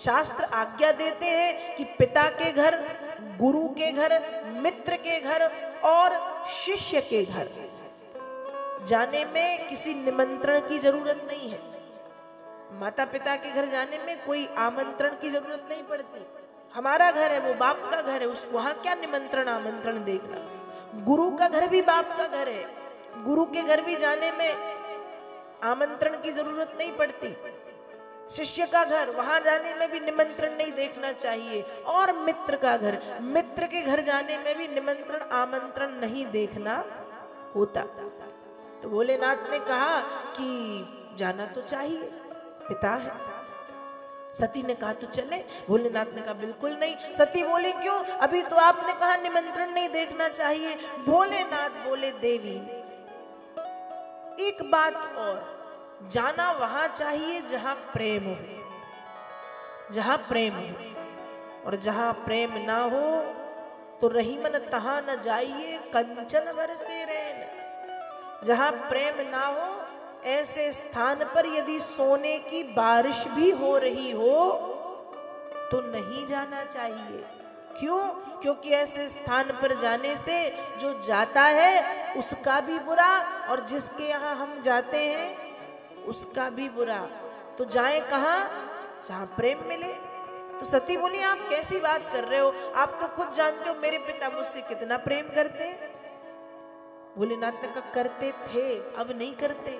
शास्त्र आज्ञा देते हैं कि पिता के घर, गुरु के घर, मित्र के घर और शिष्य के घर जाने में किसी निमंत्रण की जरूरत नहीं है। माता पिता के घर जाने में कोई आमंत्रण की जरूरत नहीं पड़ती। हमारा घर है, वो बाप का घर है, उस वहां क्या निमंत्रण आमंत्रण देखना। गुरु का घर भी बाप का घर है, गुरु के घर भी जाने में आमंत्रण की जरूरत नहीं पड़ती। शिष्य का घर, वहां जाने में भी निमंत्रण नहीं देखना चाहिए। और मित्र का घर, मित्र के घर जाने में भी निमंत्रण आमंत्रण नहीं देखना होता। तो भोलेनाथ ने कहा कि जाना तो चाहिए, पिता है। सती ने कहा तो चले। भोलेनाथ ने कहा बिल्कुल नहीं। सती बोली क्यों? अभी तो आपने कहा निमंत्रण नहीं देखना चाहिए। भोलेनाथ बोले देवी एक बात और, जाना वहां चाहिए जहां प्रेम हो, जहां प्रेम हो। और जहां प्रेम ना हो तो रहीमन तहां न जाइए कंचन बरसे रैन। जहां प्रेम ना हो ऐसे स्थान पर यदि सोने की बारिश भी हो रही हो तो नहीं जाना चाहिए। क्यों? क्योंकि ऐसे स्थान पर जाने से जो जाता है उसका भी बुरा और जिसके यहाँ हम जाते हैं उसका भी बुरा। तो जाए कहाँ? जहाँ प्रेम मिले। तो सती बोली आप कैसी बात कर रहे हो? आप तो खुद जानते हो मेरे पिता मुझसे कितना प्रेम करते हैं। भोलेनाथ ने कहा करते थे, अब नहीं करते,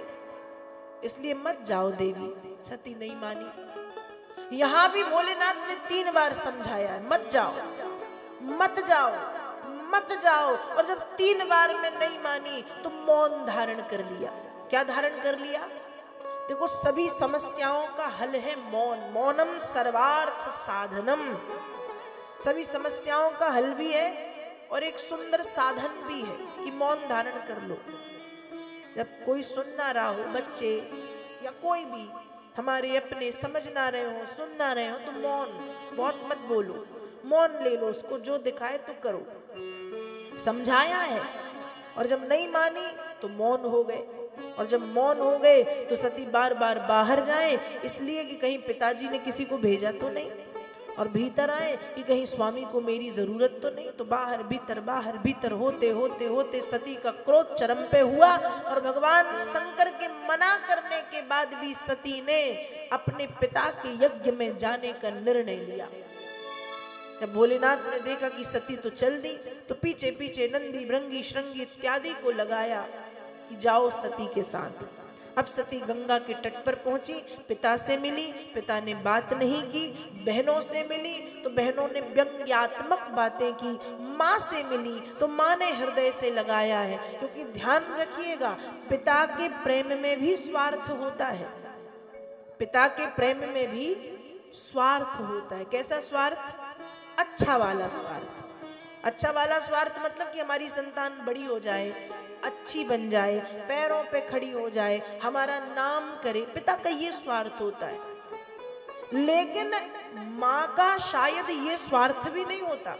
इसलिए मत जाओ देवी। सती नहीं मानी। यहां भी भोलेनाथ ने 3 बार समझाया है, मत जाओ मत जाओ मत जाओ। और जब 3 बार में नहीं मानी तो मौन धारण कर लिया। क्या धारण कर लिया? देखो सभी समस्याओं का हल है मौन। मौनम सर्वार्थ साधनम। सभी समस्याओं का हल भी है और एक सुंदर साधन भी है कि मौन धारण कर लो। जब कोई सुन ना रहा हो, बच्चे या कोई भी हमारे अपने समझ ना रहे हो, सुन ना रहे हो, तो मौन, बहुत मत बोलो, मौन ले लो। उसको जो दिखाए तो करो। समझाया है और जब नहीं मानी तो मौन हो गए। और जब मौन हो गए तो सती बार बार बाहर जाए, इसलिए कि कहीं पिताजी ने किसी को भेजा तो नहीं, और भीतर आए कि कहीं स्वामी को मेरी जरूरत तो नहीं। तो बाहर भीतर होते होते होते सती का क्रोध चरम पे हुआ और भगवान शंकर के मना करने के बाद भी सती ने अपने पिता के यज्ञ में जाने का निर्णय लिया। जब भोलेनाथ ने देखा कि सती तो चल दी तो पीछे पीछे नंदी भृंगी श्रृंगी इत्यादि को लगाया कि जाओ सती के साथ। अब सती गंगा के तट पर पहुंची, पिता से मिली, पिता ने बात नहीं की। बहनों से मिली तो बहनों ने व्यंग्यात्मक बातें की। माँ से मिली तो माँ ने हृदय से लगाया है। क्योंकि ध्यान रखिएगा, पिता के प्रेम में भी स्वार्थ होता है। पिता के प्रेम में भी स्वार्थ होता है। कैसा स्वार्थ? अच्छा वाला स्वार्थ। अच्छा वाला स्वार्थ मतलब कि हमारी संतान बड़ी हो जाए, अच्छी बन जाए, पैरों पे खड़ी हो जाए, हमारा नाम करे, पिता का ये स्वार्थ होता है। लेकिन माँ का शायद ये स्वार्थ भी नहीं होता।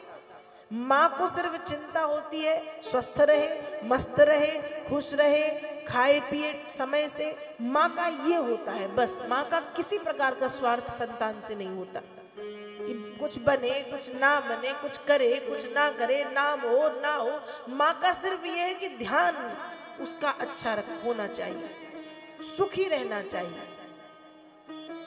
माँ को सिर्फ चिंता होती है स्वस्थ रहे, मस्त रहे, खुश रहे, खाए पिए समय से। माँ का ये होता है बस। माँ का किसी प्रकार का स्वार्थ संतान से नहीं होता कि कुछ बने कुछ ना बने, कुछ करे कुछ ना करे, नाम हो ना हो। माँ का सिर्फ ये है कि ध्यान उसका अच्छा होना चाहिए, सुखी रहना चाहिए।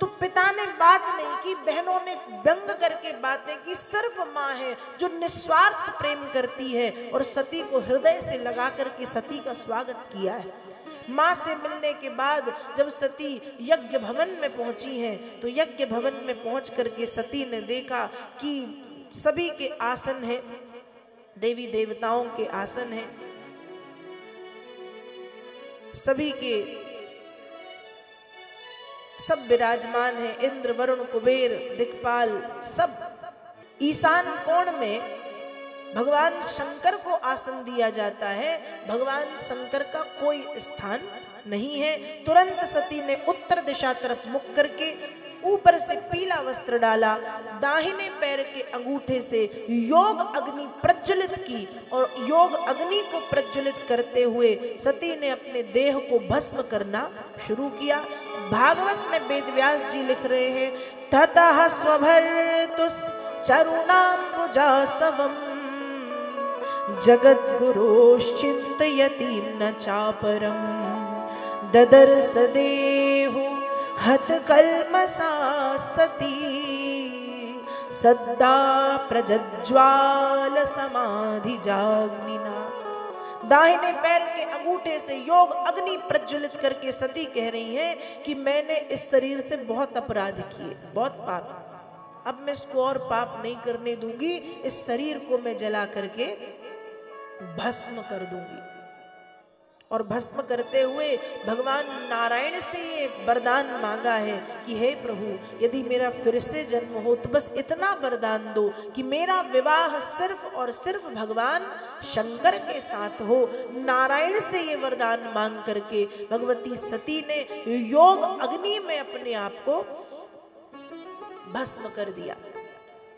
तो पिता ने बात नहीं की, बहनों ने व्यंग करके बातें की। सिर्फ माँ है जो निस्वार्थ प्रेम करती है और सती को हृदय से लगा करके सती का स्वागत किया है। माँ से मिलने के बाद जब सती यज्ञ भवन में पहुंची हैं तो यज्ञ भवन में पहुंच करके सती ने देखा कि सभी के आसन हैं, देवी देवताओं के आसन हैं, सभी के सब विराजमान हैं। इंद्र वरुण कुबेर दिक्पाल सब। ईशान कोण में भगवान शंकर को आसन दिया जाता है। भगवान शंकर का कोई स्थान नहीं है। तुरंत सती ने उत्तर दिशा तरफ मुख करके ऊपर से पीला वस्त्र डाला, दाहिने पैर के अंगूठे से योग अग्नि प्रज्वलित की और योग अग्नि को प्रज्वलित करते हुए सती ने अपने देह को भस्म करना शुरू किया। भागवत में वेदव्यास जी लिख रहे हैं, ततः स्वभर्तुस् चरुणाम्बुजासवम् जगद्गुरोश्चिन्तयति न चापरम् ददर्श देहु हतकल्मषा सती सद्दा प्रज्ज्वाल समाधि जाग्निना। दाहिने पैर के अंगूठे से योग अग्नि प्रज्वलित करके सती कह रही हैं कि मैंने इस शरीर से बहुत अपराध किए, बहुत पाप, अब मैं इसको और पाप नहीं करने दूंगी, इस शरीर को मैं जला करके भस्म कर दूंगी। और भस्म करते हुए भगवान नारायण से ये वरदान मांगा है कि हे प्रभु, यदि मेरा फिर से जन्म हो तो बस इतना वरदान दो कि मेरा विवाह सिर्फ और सिर्फ भगवान शंकर के साथ हो। नारायण से ये वरदान मांग करके भगवती सती ने योग अग्नि में अपने आप को भस्म कर दिया।